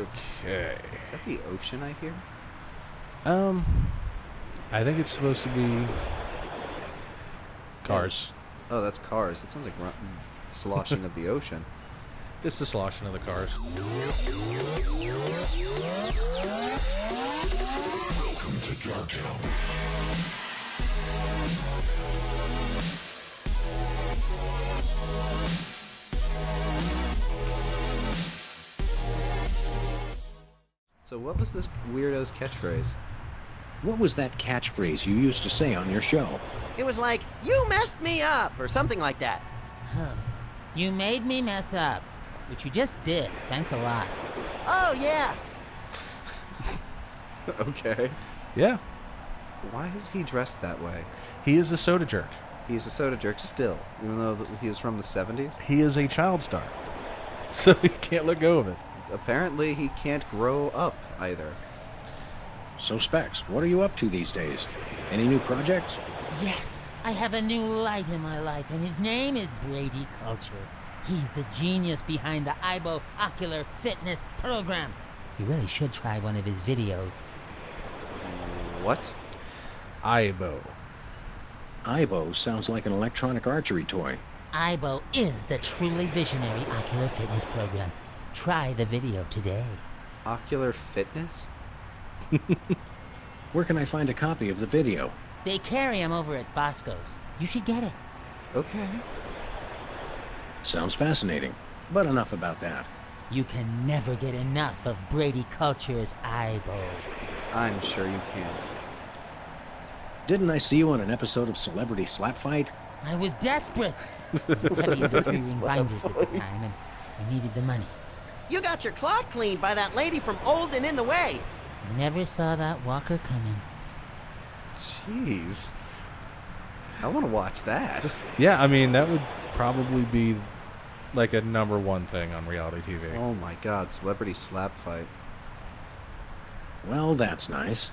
Okay. Is that the ocean I hear? I think it's supposed to be cars. Oh, that's cars. It sounds like sloshing of the ocean. It's the sloshing of the cars. Welcome to Darktown. So what was this weirdo's catchphrase? What was that catchphrase you used to say on your show? It was like, you messed me up, or something like that. Huh. You made me mess up, which you just did. Thanks a lot. Oh, yeah. Okay. Yeah. Why is he dressed that way? He is a soda jerk. He's a soda jerk still, even though he was from the 70s. He is a child star. So he can't let go of it. Apparently, he can't grow up either. So, Specs, what are you up to these days? Any new projects? Yes, I have a new light in my life, and his name is Brady Culture. He's the genius behind the IBO Ocular Fitness Program. You really should try one of his videos. What? Aibo. IBO sounds like an electronic archery toy. IBO is the truly visionary ocular fitness program. Try the video today. Ocular fitness? Where can I find a copy of the video? They carry him over at Bosco's. You should get it. Okay. Sounds fascinating, but enough about that. You can never get enough of Brady Culture's IBO. I'm sure you can't. Didn't I see you on an episode of Celebrity Slap Fight? I was desperate. Heavy into 3-ring binders at the time, and I needed the money. You got your clock cleaned by that lady from Old and in the Way. Never saw that walker coming. Jeez. I want to watch that. Yeah, I mean, that would probably be like a #1 thing on reality TV. Oh my god, celebrity slap fight. Well, that's nice.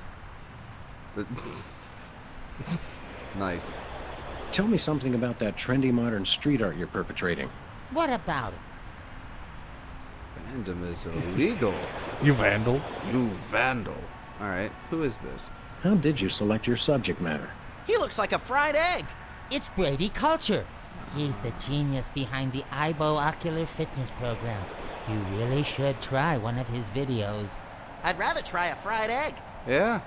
Nice. Tell me something about that trendy modern street art you're perpetrating. What about it? Fandom is illegal. You vandal. You vandal. Alright, who is this? How did you select your subject matter? He looks like a fried egg. It's Brady Culture. He's the genius behind the IBO Ocular Fitness Program. You really should try one of his videos. I'd rather try a fried egg. Yeah.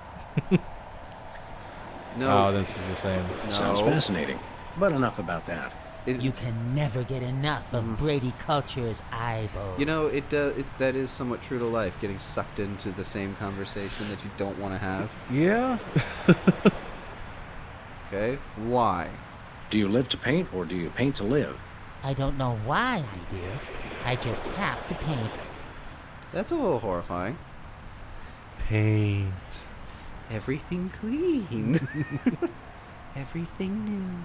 No. Oh, this is the same. No. Sounds fascinating, but enough about that. You can never get enough of Brady Culture's IBO. You know, that is somewhat true to life, getting sucked into the same conversation that you don't want to have. Yeah. Okay? Why? Do you live to paint, or do you paint to live? I don't know why I do. I just have to paint. That's a little horrifying. Paint. Everything clean. Everything new.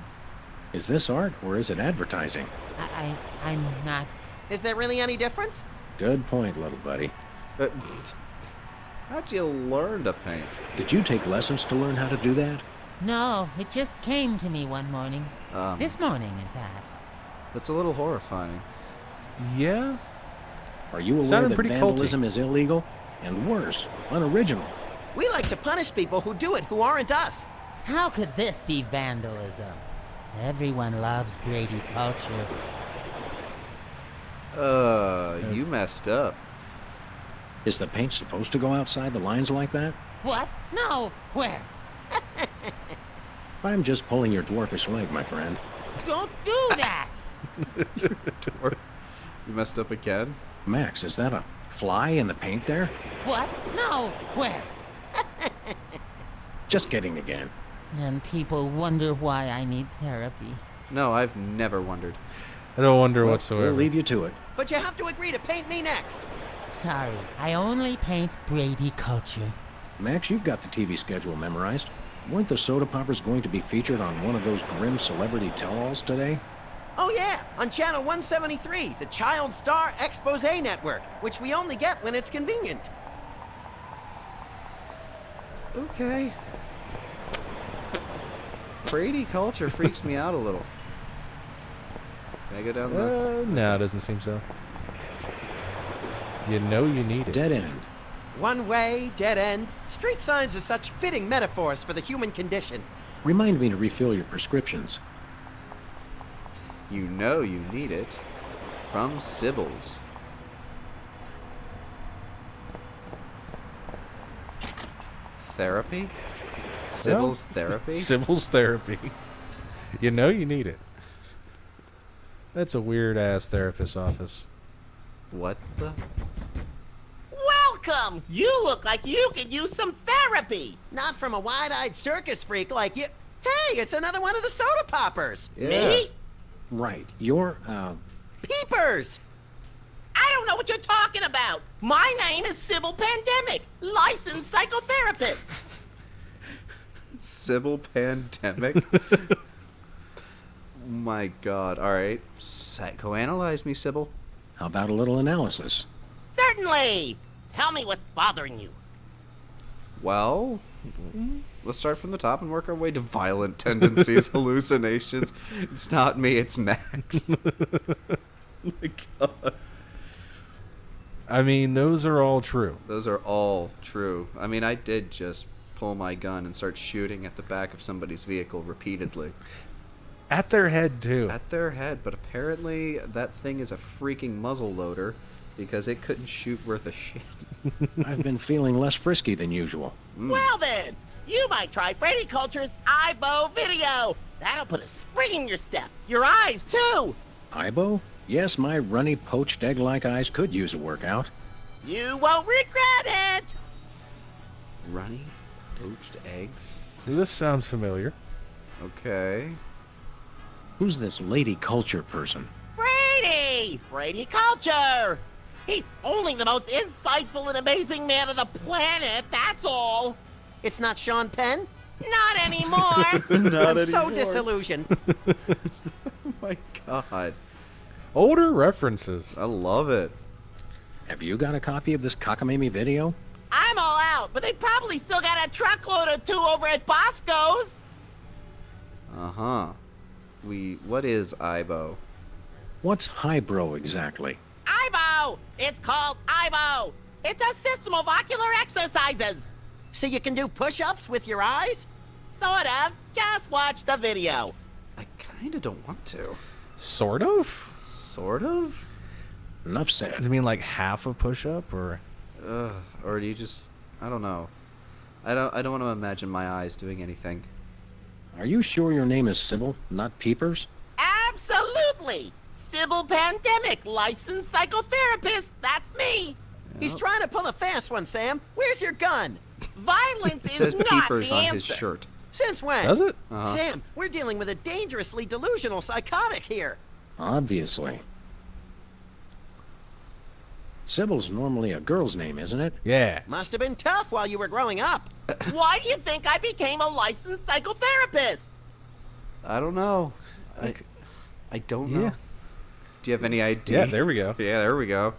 Is this art, or is it advertising? I'm not... Is there really any difference? Good point, little buddy. How'd you learn to paint? Did you take lessons to learn how to do that? No, it just came to me one morning. This morning, in fact. That's a little horrifying. Yeah. Are you aware Sounded that pretty vandalism is illegal? And worse, unoriginal. We like to punish people who do it who aren't us. How could this be vandalism? Everyone loves Brady Culture. You messed up. Is the paint supposed to go outside the lines like that? What? No! Where? I'm just pulling your dwarfish leg, my friend. Don't do that! You messed up again? Max, is that a fly in the paint there? What? No! Where? Just kidding again. And people wonder why I need therapy. No, I've never wondered. I don't wonder Well, whatsoever. We'll leave you to it. But you have to agree to paint me next. Sorry, I only paint Brady Culture. Max, you've got the TV schedule memorized. Weren't the soda poppers going to be featured on one of those grim celebrity tell-alls today? Oh yeah, on channel 173, the Child Star Expose Network, which we only get when it's convenient. Okay. Brady culture freaks me out a little. Can I go down there? No, it doesn't seem so. You know you need it. Dead end. One way, dead end. Street signs are such fitting metaphors for the human condition. Remind me to refill your prescriptions. You know you need it. From Sybil's. Therapy? Sybil's therapy? Sybil's therapy. You know you need it. That's a weird-ass therapist's office. What the? Welcome! You look like you could use some therapy. Not from a wide-eyed circus freak like you. Hey, it's another one of the soda poppers. Yeah. Me? Right. You're, Peepers! I don't know what you're talking about. My name is Sybil Pandemic, licensed psychotherapist. Sybil Pandemic? My god. Alright. Psychoanalyze me, Sybil. how about a little analysis? Certainly. Tell me what's bothering you. Well, let's start from the top and work our way to violent tendencies, hallucinations. It's not me, it's Max. My god. I mean, those are all true. Those are all true. I mean, I did just pull my gun and start shooting at the back of somebody's vehicle repeatedly. At their head, too. At their head, but apparently that thing is a freaking muzzle loader because it couldn't shoot worth a shit. I've been feeling less frisky than usual. Well then, you might try Brady Culture's IBO video. That'll put a spring in your step. Your eyes, too. Ibo? Yes, my runny, poached egg-like eyes could use a workout. You won't regret it. Runny? Poached eggs? See, this sounds familiar. Okay. Who's this lady culture person? Brady! Brady Culture! He's only the most insightful and amazing man on the planet, that's all. It's not Sean Penn? Not anymore. I'm so disillusioned. Oh my god. Older references. I love it. Have you got a copy of this cockamamie video? I'm all out, but they probably still got a truckload or two over at Bosco's. Uh-huh. What is IBO? What's highbrow exactly? IBO! It's called IBO! It's a system of ocular exercises. So you can do push-ups with your eyes? Sort of. Just watch the video. I kinda don't want to. Sort of? Sort of? Enough Does said. it mean like half a push-up, or? Or do you just... I don't know. I don't want to imagine my eyes doing anything. Are you sure your name is Sybil, not Peepers? Absolutely! Sybil Pandemic, licensed psychotherapist. That's me. He's trying to pull a fast one, Sam. Where's your gun? Violence It is says not Peepers the on answer. his shirt. Since when? Does it? Uh-huh. Sam, we're dealing with a dangerously delusional psychotic here. Obviously. Sybil's normally a girl's name, isn't it? Yeah. Must have been tough while you were growing up. Why do you think I became a licensed psychotherapist? I don't know. I don't know. Yeah. Do you have any idea? Yeah, there we go. Yeah, there we go.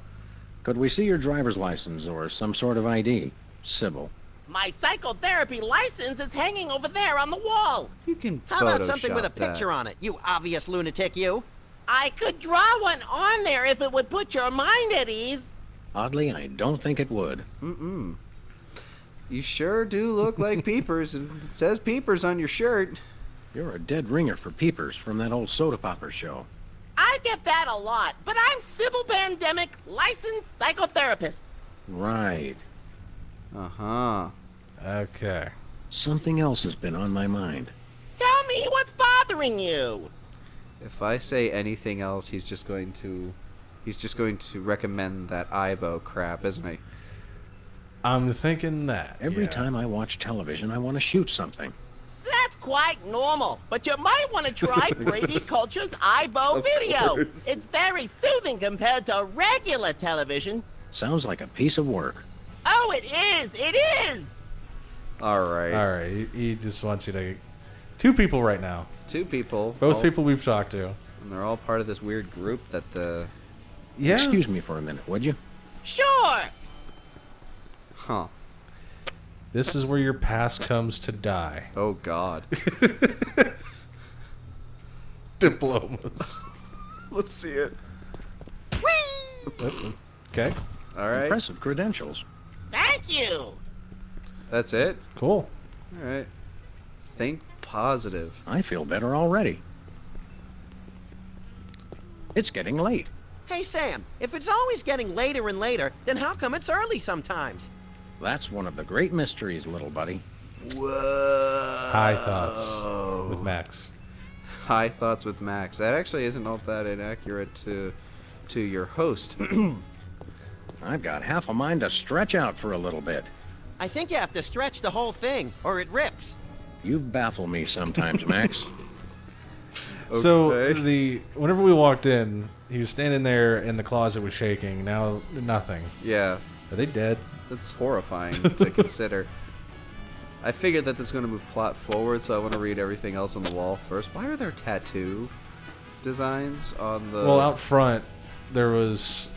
Could we see your driver's license or some sort of ID? Sybil. My psychotherapy license is hanging over there on the wall. You can How about something with a Photoshop that. picture on it, you obvious lunatic, you? I could draw one on there if it would put your mind at ease. Oddly, I don't think it would. Mm-mm. You sure do look like Peepers, and it says Peepers on your shirt. You're a dead ringer for Peepers from that old soda popper show. I get that a lot, but I'm Sybil Pandemic, licensed psychotherapist. Right. Uh-huh. Okay. Something else has been on my mind. Tell me what's bothering you. If I say anything else, he's just going to recommend that IBO crap, isn't he? I'm thinking that. Every yeah. time I watch television, I want to shoot something. That's quite normal, but you might want to try Brady Culture's IBO Of video. course. It's very soothing compared to regular television. Sounds like a piece of work. Oh, it is! It is! All right. All right. He just wants you to. Two people right now. Two people. Both all- people we've talked to. And they're all part of this weird group that the... Yeah. Excuse me for a minute, would you? Sure! Huh. This is where your past comes to die. Oh, God. Diplomas. Let's see it. Okay. All right. Impressive credentials. Thank you. That's it? Cool. All right. Think positive. I feel better already. It's getting late. Hey, Sam, if it's always getting later and later, then how come it's early sometimes? That's one of the great mysteries, little buddy. Whoa. High thoughts with Max. High thoughts with Max. That actually isn't all that inaccurate to your host. I've got half a mind to stretch out for a little bit. I think you have to stretch the whole thing, or it rips. You baffle me sometimes, Max. So Okay. whenever we walked in, he was standing there and the closet was shaking. Now nothing. Yeah, Are they dead? that's horrifying to consider. I figured that this is going to move plot forward, so I want to read everything else on the wall first. Why are there tattoo designs on the... Well, out front, there was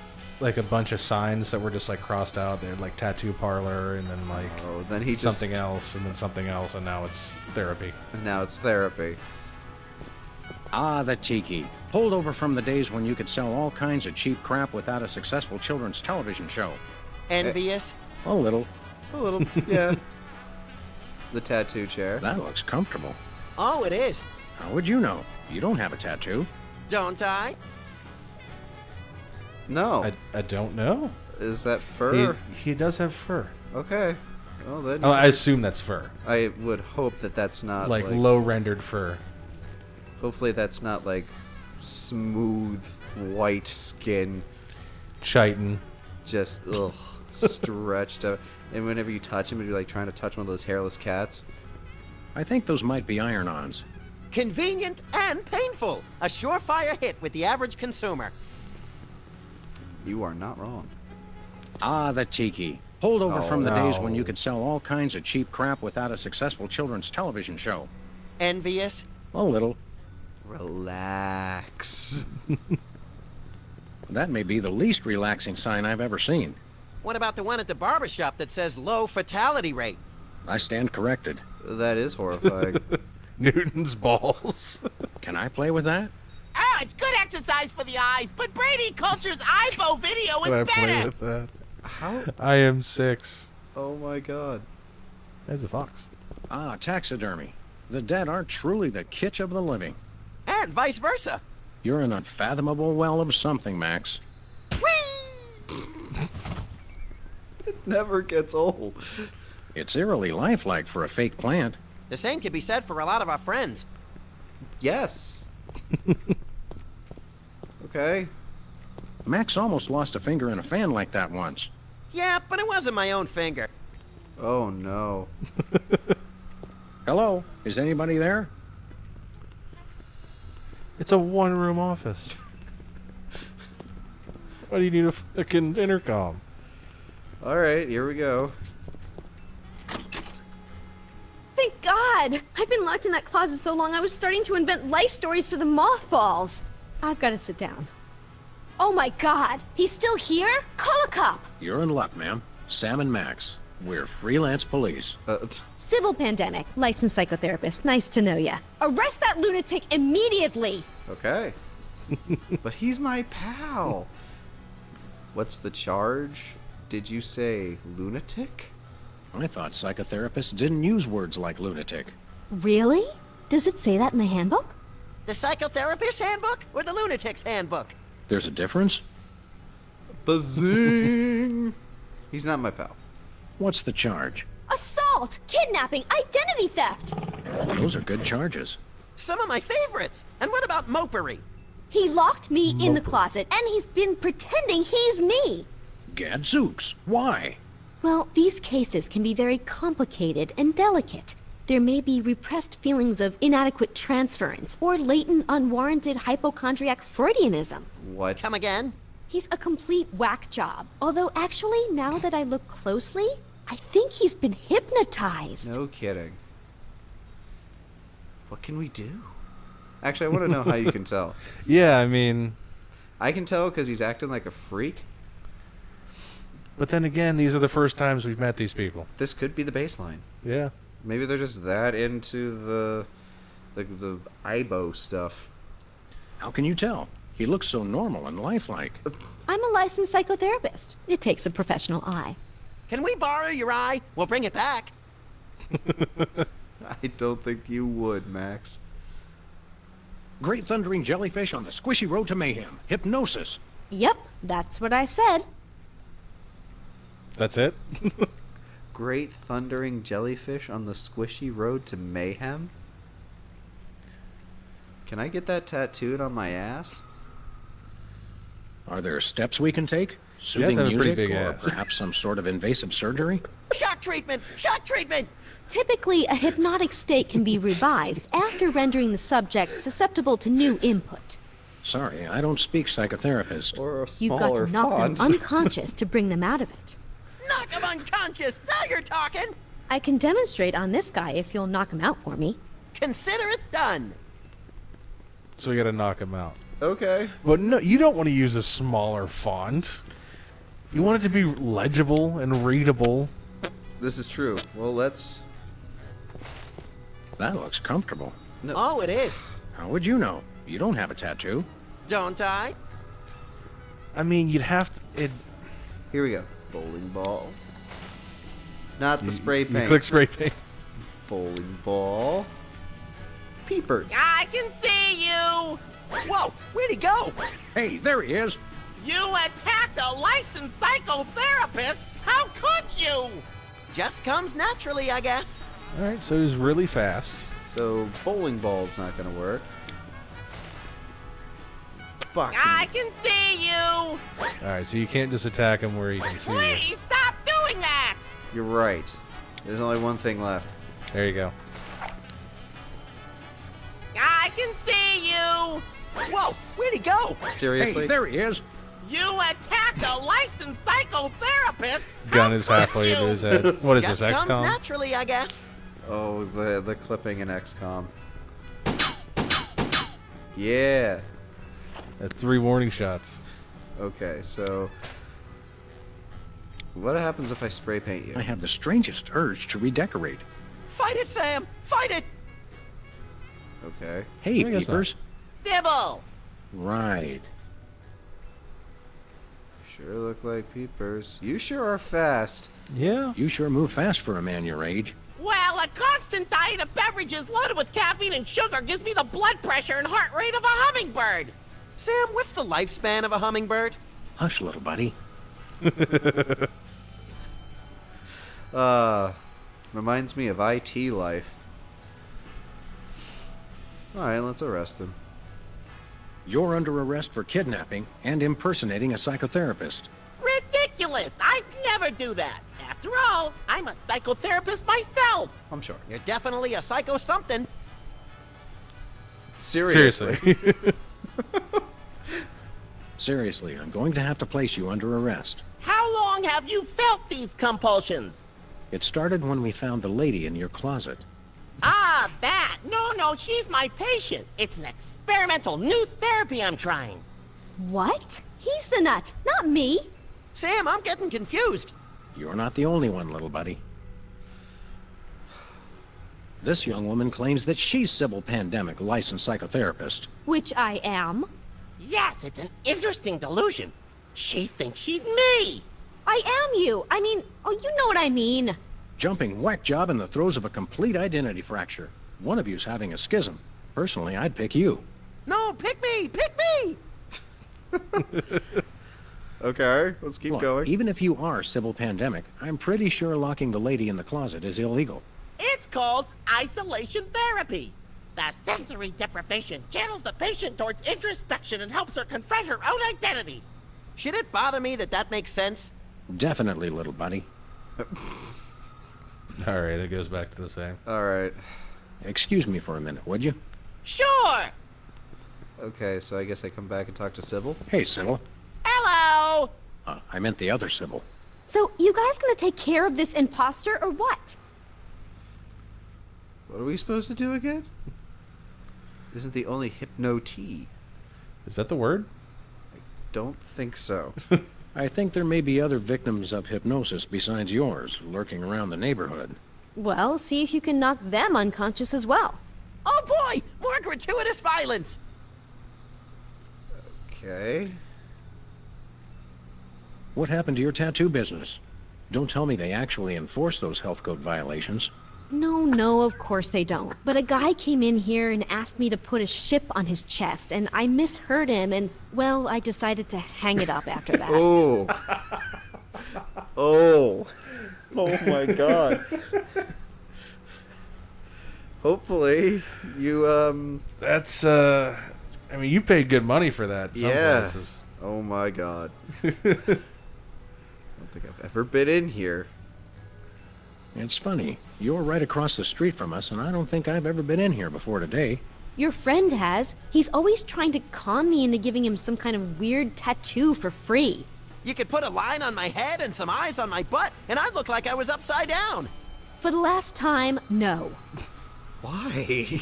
like a bunch of signs that were just like crossed out. They had like tattoo parlor, and then like Oh, then he just... something else, and then something else, and now it's therapy. And now it's therapy. Ah, the tiki. Holdover from the days when you could sell all kinds of cheap crap without a successful children's television show. Envious? A little. A little, yeah. The tattoo chair. That looks comfortable. Oh, it is. How would you know? You don't have a tattoo. Don't I? No. I don't know. Is that fur? He does have fur. Okay. Well, then Oh, I assume that's fur, I would hope that that's not like low rendered fur. Hopefully that's not like smooth white skin, Chitin. just stretched out. And whenever you touch him, you're like trying to touch one of those hairless cats. I think those might be iron-ons. Convenient and painful. A surefire hit with the average consumer. You are not wrong. Ah, the tiki. Holdover Oh, from the days no. when you could sell all kinds of cheap crap without a successful children's television show. Envious? A little. Relax. That may be the least relaxing sign I've ever seen. What about the one at the barber shop that says low fatality rate? I stand corrected. That is horrifying. Newton's balls. Can I play with that? Oh, it's good exercise for the eyes, but Brady Culture's Ivo video Can I is play better. with that? How? I am 6. Oh my god. There's a fox. Ah, taxidermy. The dead are truly the kitsch of the living. And vice versa. You're an unfathomable well of something, Max. Never gets old. It's eerily lifelike for a fake plant. The same could be said for a lot of our friends. Yes. Okay. Max almost lost a finger in a fan like that once. Yeah, but it wasn't my own finger. Oh no. Hello? Is anybody there? It's a one-room office. Why do you need a fucking intercom? Alright, here we go. Thank God! I've been locked in that closet so long I was starting to invent life stories for the mothballs. I've got to sit down. Oh my God! He's still here? Call a cop! You're in luck, ma'am. Sam and Max. We're freelance police. Civil pandemic. Licensed psychotherapist. Nice to know ya. Arrest that lunatic immediately! Okay. But he's my pal. What's the charge? Did you say lunatic? I thought psychotherapists didn't use words like lunatic. Really? Does it say that in the handbook? The psychotherapist handbook or the lunatic's handbook? There's a difference? Bazing! He's not my pal. What's the charge? Assault! Kidnapping! Identity theft! Those are good charges. Some of my favorites. And what about mopery? He locked me in the closet, and he's been pretending he's me! Gadzooks! Why? Well, these cases can be very complicated and delicate. There may be repressed feelings of inadequate transference or latent unwarranted hypochondriac Freudianism. What? Come again? He's a complete whack job. Although actually, now that I look closely, I think he's been hypnotized. No kidding. What can we do? Actually, I want to know how you can tell. Yeah, I mean, I can tell because he's acting like a freak. but then again, these are the first times we've met these people. This could be the baseline. Yeah. Maybe they're just that into the IBO stuff. How can you tell? He looks so normal and lifelike. I'm a licensed psychotherapist. It takes a professional eye. Can we borrow your eye? We'll bring it back. I don't think you would, Max. Great thundering jellyfish on the squishy road to mayhem. Hypnosis. Yep, that's what I said. That's it? Great thundering jellyfish on the squishy road to mayhem? Can I get that tattooed on my ass? Are there steps we can take? You have Soothing to have a pretty music, big or ass. perhaps some sort of invasive surgery? Shock treatment! Shock treatment! Typically, a hypnotic state can be revised after rendering the subject susceptible to new input. Sorry, I don't speak psychotherapist. Or a You've got smaller to knock font? them unconscious to bring them out of it. Knock him unconscious! Now you're talking! I can demonstrate on this guy if you'll knock him out for me. Consider it done! So you gotta knock him out. Okay. But no, you don't want to use a smaller font. You want it to be legible and readable. This is true. Well, let's... That looks comfortable. No. Oh, it is. How would you know? You don't have a tattoo. Don't I? I mean, you'd have to... Here we go. Bowling ball. Not the spray paint. You click spray paint. Bowling ball. Peepers. I can see you! Whoa! Where'd he go? Hey, there he is. You attacked a licensed psychotherapist? How could you? Just comes naturally, I guess. Alright, so he's really fast. So, bowling ball's not gonna work. Boxing. I can see you! Alright, so you can't just attack him where he can see you. Please stop doing that! You're right. There's only one thing left. There you go. I can see you! Whoa! Where'd he go? Seriously? Hey, there he is. You attacked a licensed psychotherapist? Gun How is could halfway you? into his head. What is Just this, comes XCOM? naturally, I guess. Oh, the clipping in XCOM. Yeah. That's 3 warning shots. Okay, so... What happens if I spray paint you? I have the strangest urge to redecorate. Fight it, Sam! Fight it! Okay. Hey, I guess peepers. Sybil! Right. Sure look like peepers. You sure are fast. Yeah. You sure move fast for a man your age. Well, a constant diet of beverages loaded with caffeine and sugar gives me the blood pressure and heart rate of a hummingbird. Sam, what's the lifespan of a hummingbird? Hush, little buddy. Reminds me of IT life. Alright, let's arrest him. You're under arrest for kidnapping and impersonating a psychotherapist. Ridiculous! I'd never do that. After all, I'm a psychotherapist myself. I'm sure. You're definitely a psycho something. Seriously. Seriously, I'm going to have to place you under arrest. How long have you felt these compulsions? It started when we found the lady in your closet. Ah, that. No, she's my patient. It's an experimental new therapy I'm trying. What? He's the nut, not me. Sam, I'm getting confused. You're not the only one, little buddy. This young woman claims that she's Sybil Pandemic, licensed psychotherapist. Which I am. Yes, it's an interesting delusion. She thinks she's me. I am you. I mean, oh, you know what I mean. Jumping whack job in the throes of a complete identity fracture. One of you's having a schism. Personally, I'd pick you. No, pick me! Pick me! Okay, let's keep Look, going. even if you are Sybil Pandemic, I'm pretty sure locking the lady in the closet is illegal. It's called isolation therapy. The sensory deprivation channels the patient towards introspection and helps her confront her own identity. Should it bother me that makes sense? Definitely, little buddy. Alright, it goes back to the same. Alright. Excuse me for a minute, would you? Sure. Okay, so I guess I come back and talk to Sybil. Hey, Sybil. Hello. I meant the other Sybil. So, you guys gonna take care of this imposter or what? What are we supposed to do again? Isn't the only hypno-tea? Is that the word? Don't think so. I think there may be other victims of hypnosis besides yours lurking around the neighborhood. Well, see if you can knock them unconscious as well. Oh boy! More gratuitous violence! Okay. What happened to your tattoo business? Don't tell me they actually enforce those health code violations. No, of course they don't. But a guy came in here and asked me to put a ship on his chest, and I misheard him, and, well, I decided to hang it up after that. Oh. Oh. Oh my god. Hopefully, you, That's, I mean, you paid good money for that. Some yeah. places. Oh my god. I don't think I've ever been in here. It's funny. You're right across the street from us, and I don't think I've ever been in here before today. Your friend has. He's always trying to con me into giving him some kind of weird tattoo for free. You could put a line on my head and some eyes on my butt, and I'd look like I was upside down. For the last time, no. Why?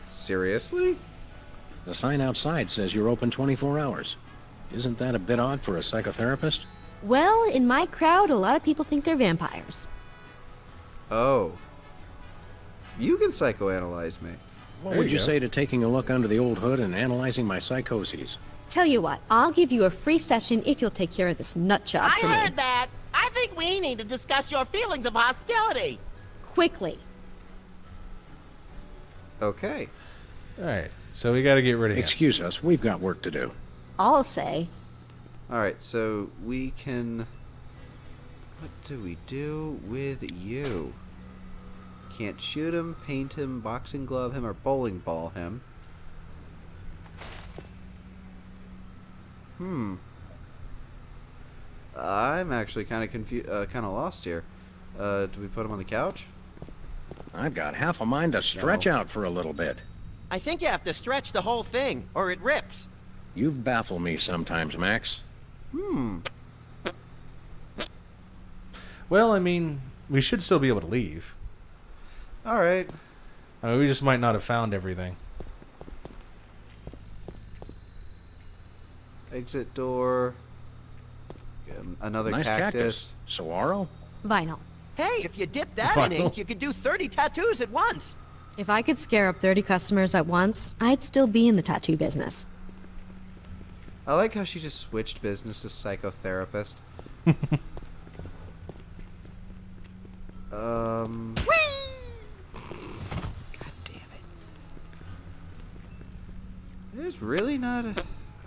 Seriously? The sign outside says you're open 24 hours. Isn't that a bit odd for a psychotherapist? Well, in my crowd, a lot of people think they're vampires. Oh. You can psychoanalyze me. What There would you you go. say to taking a look under the old hood and analyzing my psychoses? Tell you what, I'll give you a free session if you'll take care of this nut job I for me. heard that. I think we need to discuss your feelings of hostility. Quickly. Okay. Alright, so we gotta get rid of him. Excuse us, we've got work to do. I'll say. Alright, so we can... What do we do with you? Can't shoot him, paint him, boxing glove him, or bowling ball him. I'm actually kind of confused, kind of lost here. Do we put him on the couch? I've got half a mind to stretch out for a little bit. I think you have to stretch the whole thing, or it rips. You baffle me sometimes, Max. Well, I mean, we should still be able to leave. Alright. I mean, we just might not have found everything. Exit door. Another Nice cactus. Saguaro? Vinyl. Hey, if you dip that in Vinyl. ink, you could do 30 tattoos at once. If I could scare up 30 customers at once, I'd still be in the tattoo business. I like how she just switched business to psychotherapist. God damn it. There's really not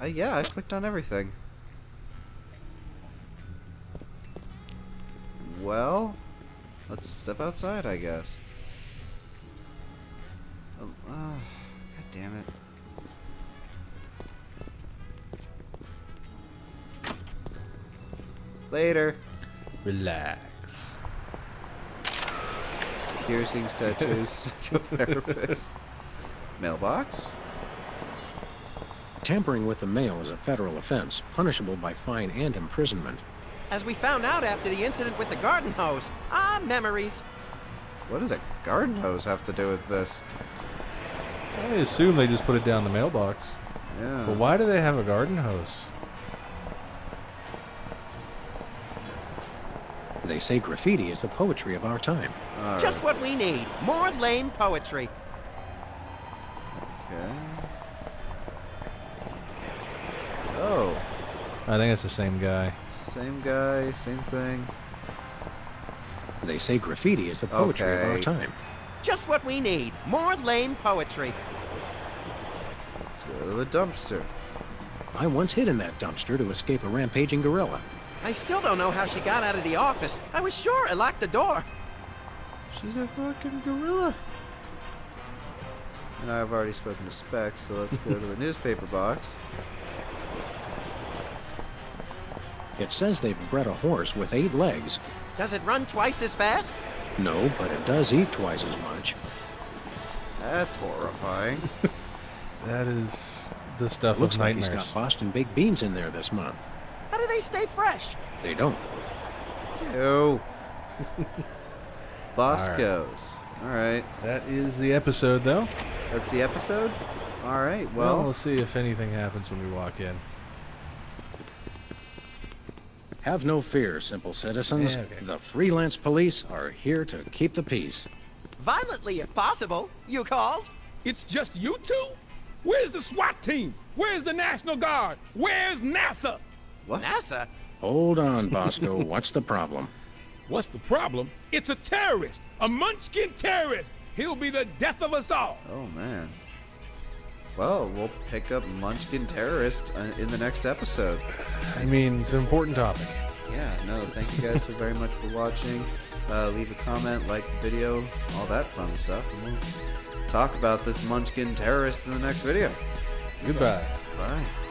a... yeah, I clicked on everything. Well, let's step outside, I guess. God damn it. Later. Relax. Piercings, tattoos, psychotherapist. Mailbox? Tampering with the mail is a federal offense, punishable by fine and imprisonment. As we found out after the incident with the garden hose. Ah, memories. What does a garden hose have to do with this? I assume they just put it down the mailbox. Yeah. But why do they have a garden hose? They say graffiti is the poetry of our time. All Just right. what we need. More lame poetry. Okay. Oh, I think it's the same guy. same guy, same thing. They say graffiti is the poetry of our Okay. time. Just what we need. More lame poetry. Let's go to the dumpster. I once hid in that dumpster to escape a rampaging gorilla. I still don't know how she got out of the office. I was sure I locked the door. She's a fucking gorilla. And I've already spoken to Specs, so let's go to the newspaper box. It says they've bred a horse with 8 legs. Does it run twice as fast? No, but it does eat twice as much. That's horrifying. That is the stuff Looks of like nightmares. he's got Boston baked beans in there this month. How do they stay fresh? They don't. Ew. Boss All right. goes. Alright. That is the episode, though. That's the episode? Alright, Well, well. we'll see if anything happens when we walk in. Have no fear, simple citizens. Yeah, okay. The freelance police are here to keep the peace. Violently, if possible. You called? It's just you two? Where's the SWAT team? Where's the National Guard? Where's NASA? What? NASA? Hold on, Bosco. What's the problem? What's the problem? It's a terrorist, a Munchkin terrorist. He'll be the death of us all. Oh, man. Well, we'll pick up Munchkin Terrorist in the next episode. I mean, it's an important topic. Yeah, no, thank you guys so very much for watching. Leave a comment, like the video, all that fun stuff. And we'll talk about this Munchkin Terrorist in the next video. Goodbye. Bye.